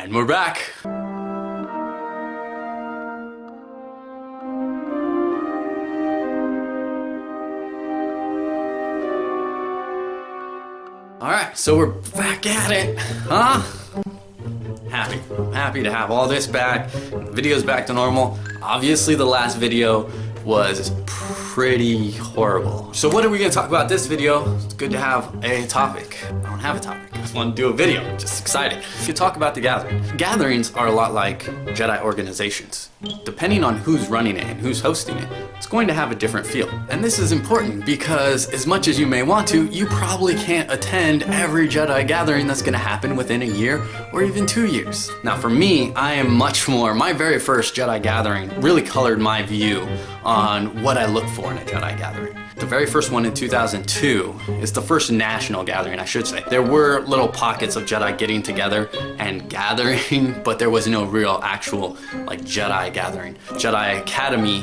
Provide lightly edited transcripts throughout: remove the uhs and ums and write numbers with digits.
And we're back. Alright, so we're back at it, huh? I'm happy to have all this back. The video's back to normal. Obviously the last video was pretty horrible. So what are we gonna talk about this video? It's good to have a topic. I don't have a topic. I just want to do a video. I'm just excited. We could talk about the gathering. Gatherings are a lot like Jedi organizations. Depending on who's running it and who's hosting it, it's going to have a different feel. And this is important because as much as you may want to, you probably can't attend every Jedi gathering that's gonna happen within a year or even 2 years. Now for me, I am much more, my very first Jedi gathering really colored my view on what I look for in a Jedi gathering. The very first one in 2002 is the first national gathering, I should say. There were little pockets of Jedi getting together and gathering, but there was no real actual like Jedi gathering. Jedi Academy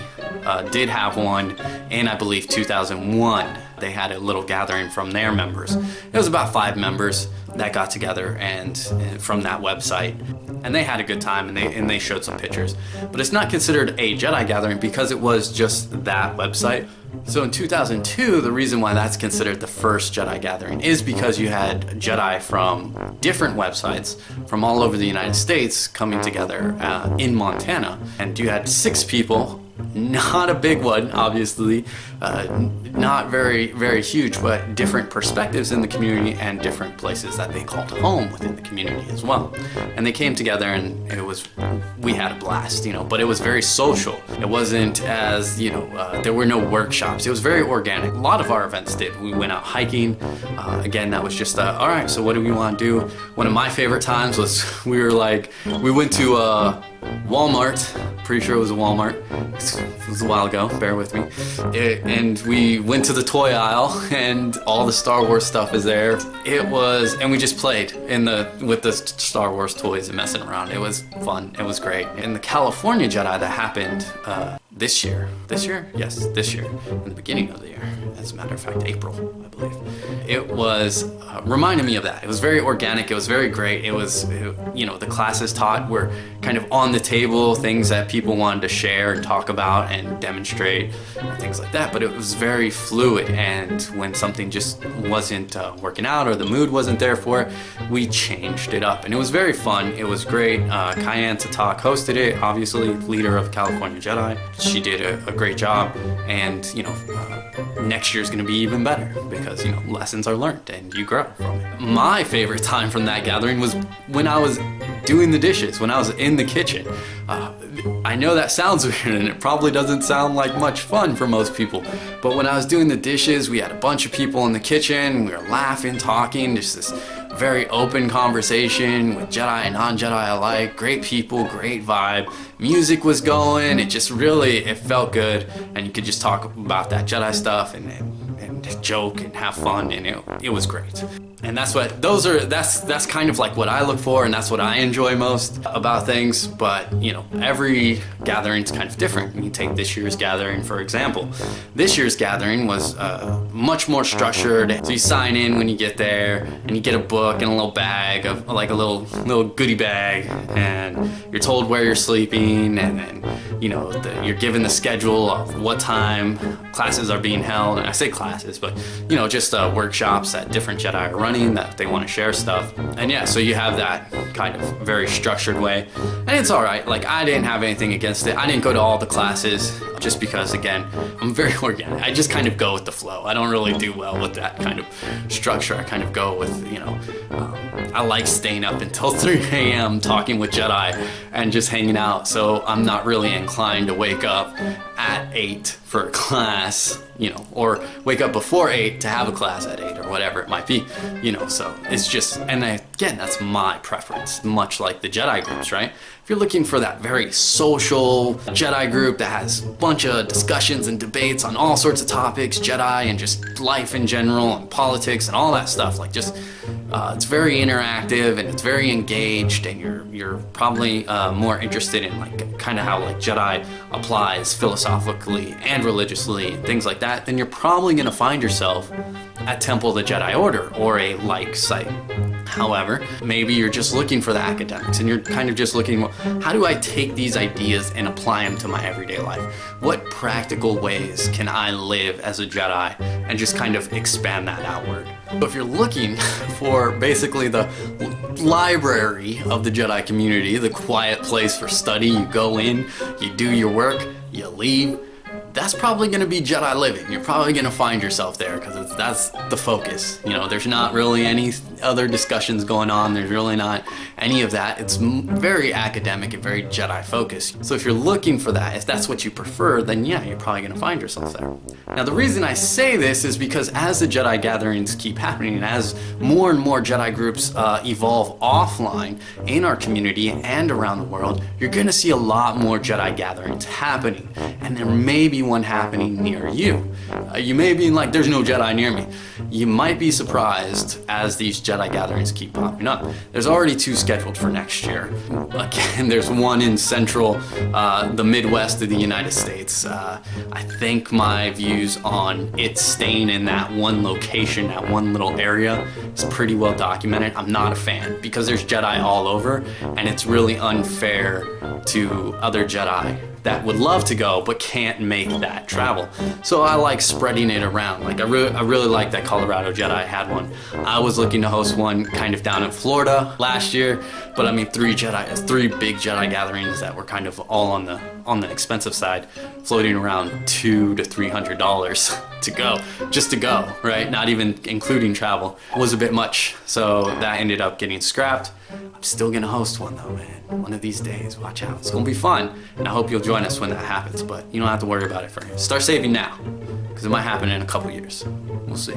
did have one in, I believe, 2001. They had a little gathering from their members. It was about 5 members that got together and from that website, and they had a good time, and they showed some pictures. But it's not considered a Jedi gathering because it was just that website. So in 2002, the reason why that's considered the first Jedi gathering is because you had Jedi from different websites from all over the United States coming together in Montana, and you had 6 people. Not a big one, obviously, not very huge, but different perspectives in the community and different places that they called home within the community as well. And they came together, and we had a blast, but it was very social. It wasn't as, there were no workshops. It was very organic. A lot of our events did. We went out hiking. Again, that was just, all right, so what do we want to do? One of my favorite times was we went to Walmart, pretty sure it was a Walmart, it was a while ago, bear with me, and we went to the toy aisle and all the Star Wars stuff is there. And we just played with the Star Wars toys and messing around. It was fun, it was great. And the California Jedi that happened this year, yes, this year, in the beginning of the year, as a matter of fact, April, I believe. It was, reminded me of that. It was very organic, it was very great. It was, the classes taught were kind of on the table, things that people wanted to share and talk about and demonstrate and things like that, but it was very fluid, and when something just wasn't working out or the mood wasn't there for it, we changed it up, and it was very fun. It was great. Cayenne Tatak hosted it, obviously, leader of California Jedi. She did a great job, and next year's gonna be even better because lessons are learned and you grow from it. My favorite time from that gathering was when I was doing the dishes, when I was in the kitchen. I know that sounds weird and it probably doesn't sound like much fun for most people, but when I was doing the dishes, we had a bunch of people in the kitchen, we were laughing, talking, just this very open conversation with Jedi and non-Jedi alike. Great people, great vibe. Music was going, it just really, it felt good, and you could just talk about that Jedi stuff and joke and have fun, and it was great. And that's kind of like what I look for, and that's what I enjoy most about things. But every gathering's kind of different. You take this year's gathering, for example. This year's gathering was much more structured. So you sign in when you get there, and you get a book and a little bag of like a little goodie bag, and you're told where you're sleeping, and then you're given the schedule of what time classes are being held. And I say classes, but just workshops that different Jedi are running, that they want to share stuff. And yeah, so you have that kind of very structured way, and it's all right. Like, I didn't have anything against it. I didn't go to all the classes just because, again, I'm very organic. I just kind of go with the flow. I don't really do well with that kind of structure. I kind of go with, I like staying up until 3 a.m. talking with Jedi and just hanging out. So I'm not really inclined to wake up at 8 for a class, or wake up before 8 to have a class at 8 or whatever it might be, so it's just, and again, that's my preference, much like the Jedi groups, right? If you're looking for that very social Jedi group that has a bunch of discussions and debates on all sorts of topics, Jedi and just life in general and politics and all that stuff, like just, it's very interactive and it's very engaged, and you're probably more interested in like kind of how like Jedi applies philosophically and religiously and things like that, then you're probably going to find yourself at Temple of the Jedi Order or a like site. However, maybe you're just looking for the academics and you're kind of just looking, well, how do I take these ideas and apply them to my everyday life? What practical ways can I live as a Jedi and just kind of expand that outward? So if you're looking for basically the library of the Jedi community, the quiet place for study, you go in, you do your work, you leave, that's probably going to be Jedi living. You're probably going to find yourself there because that's the focus. You know, there's not really any other discussions going on. There's really not any of that. It's very academic and very Jedi focused. So if you're looking for that, if that's what you prefer, then yeah, you're probably going to find yourself there. Now the reason I say this is because as the Jedi gatherings keep happening and as more and more Jedi groups evolve offline in our community and around the world, you're going to see a lot more Jedi gatherings happening, and there may be one happening near you. You may be like, there's no Jedi near me. You might be surprised as these Jedi gatherings keep popping up. There's already 2 scheduled for next year. Again, there's one in central, the Midwest of the United States. I think my views on it staying in that one location, that one little area, is pretty well documented. I'm not a fan because there's Jedi all over, and it's really unfair to other Jedi that would love to go but can't make that travel. So I like spreading it around. Like I really like that Colorado Jedi had one. I was looking to host one kind of down in Florida last year, but I mean 3 big Jedi gatherings that were kind of all on the expensive side, floating around $200 to $300 to go, just to go, right? Not even including travel. It was a bit much, so that ended up getting scrapped. I'm still gonna host one though, man. One of these days, watch out. It's gonna be fun, and I hope you'll join us when that happens, but you don't have to worry about it first. Start saving now, because it might happen in a couple years. We'll see.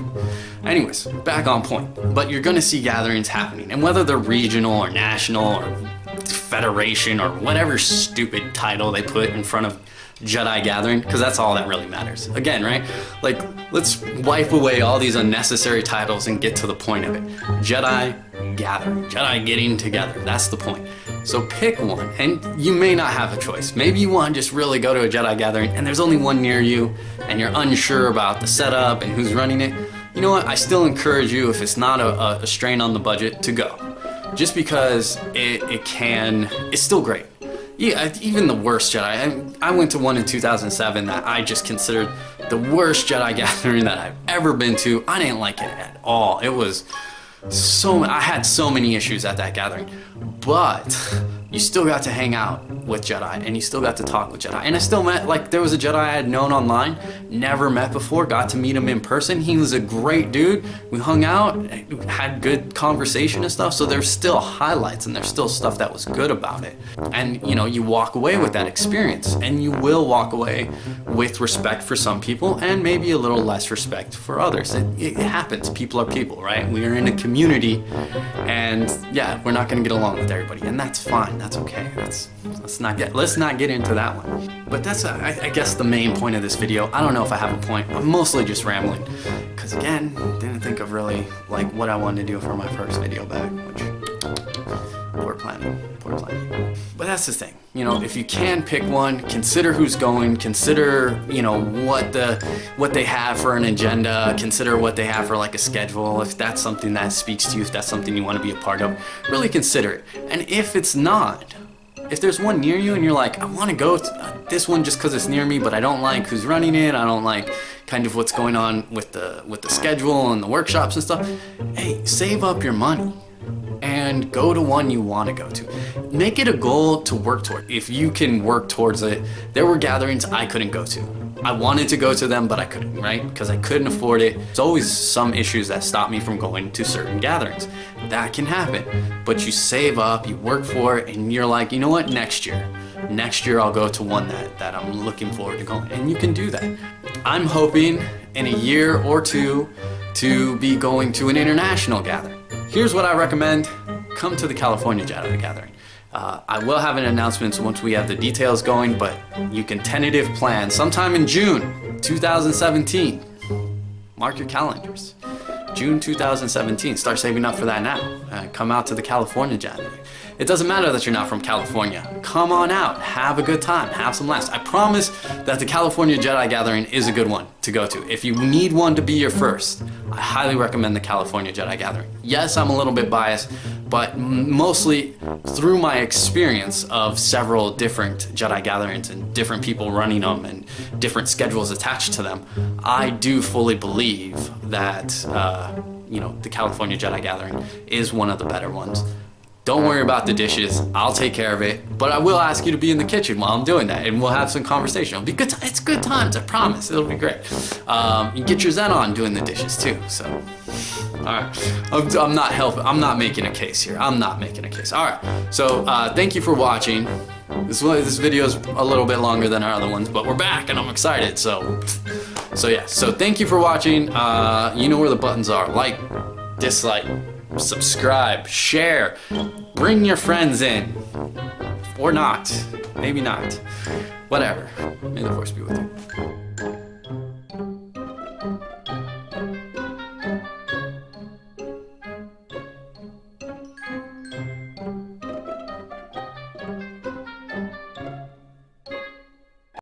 Anyways, back on point. But you're gonna see gatherings happening, and whether they're regional or national or federation or whatever stupid title they put in front of Jedi gathering, because that's all that really matters. Again, right? Like, let's wipe away all these unnecessary titles and get to the point of it. Jedi gathering, Jedi getting together, that's the point. So pick one, and you may not have a choice. Maybe you want to just really go to a Jedi gathering and there's only one near you and you're unsure about the setup and who's running it. You know what? I still encourage you, if it's not a strain on the budget, to go. Just because it's still great. Yeah, even the worst Jedi. I went to one in 2007 that I just considered the worst Jedi gathering that I've ever been to. I didn't like it at all. It was I had so many issues at that gathering, but you still got to hang out with Jedi and you still got to talk with Jedi. And I still met, like, there was a Jedi I had known online, never met before, got to meet him in person. He was a great dude. We hung out, had good conversation and stuff. So there's still highlights and there's still stuff that was good about it. And you know, you walk away with that experience, and you will walk away with respect for some people and maybe a little less respect for others. It happens. People are people, right? We are in a community, and yeah, we're not going to get along with everybody, and that's fine. That's okay. Let's not get into that one. But that's I guess the main point of this video. I don't know if I have a point. I'm mostly just rambling, because again, didn't think of really like what I wanted to do for my first video back, which poor planning. But that's the thing. You know, if you can pick one, consider who's going, consider, you know, what they have for an agenda, consider what they have for like a schedule. If that's something that speaks to you, if that's something you want to be a part of, really consider it. And if it's not, if there's one near you and you're like, I want to go to this one just because it's near me, but I don't like who's running it, I don't like kind of what's going on with the schedule and the workshops and stuff, hey, save up your money and go to one you want to go to. Make it a goal to work toward. If you can work towards it, there were gatherings I couldn't go to. I wanted to go to them, but I couldn't, right? Because I couldn't afford it. There's always some issues that stop me from going to certain gatherings. That can happen. But you save up, you work for it, and you're like, you know what, next year I'll go to one that I'm looking forward to going. And you can do that. I'm hoping in a year or two to be going to an international gathering. Here's what I recommend. Come to the California Jedi Gathering. I will have an announcement once we have the details going, but you can tentative plan sometime in June 2017. Mark your calendars. June 2017. Start saving up for that now. Come out to the California Jedi. It doesn't matter that you're not from California. Come on out, have a good time, have some laughs. I promise that the California Jedi Gathering is a good one to go to. If you need one to be your first, I highly recommend the California Jedi Gathering. Yes, I'm a little bit biased, but mostly through my experience of several different Jedi gatherings and different people running them and different schedules attached to them, I do fully believe that the California Jedi Gathering is one of the better ones. Don't worry about the dishes, I'll take care of it, but I will ask you to be in the kitchen while I'm doing that, and we'll have some conversation. It'll be good. It's good times, I promise. It'll be great. You get your Zen on doing the dishes too. So, all right. I'm not helping. I'm not making a case here. I'm not making a case. All right. So, thank you for watching. This video is a little bit longer than our other ones, but we're back and I'm excited. So yeah. So thank you for watching. You know where the buttons are: like, dislike, subscribe, share, bring your friends in, or not, maybe not, whatever. May the force be with you.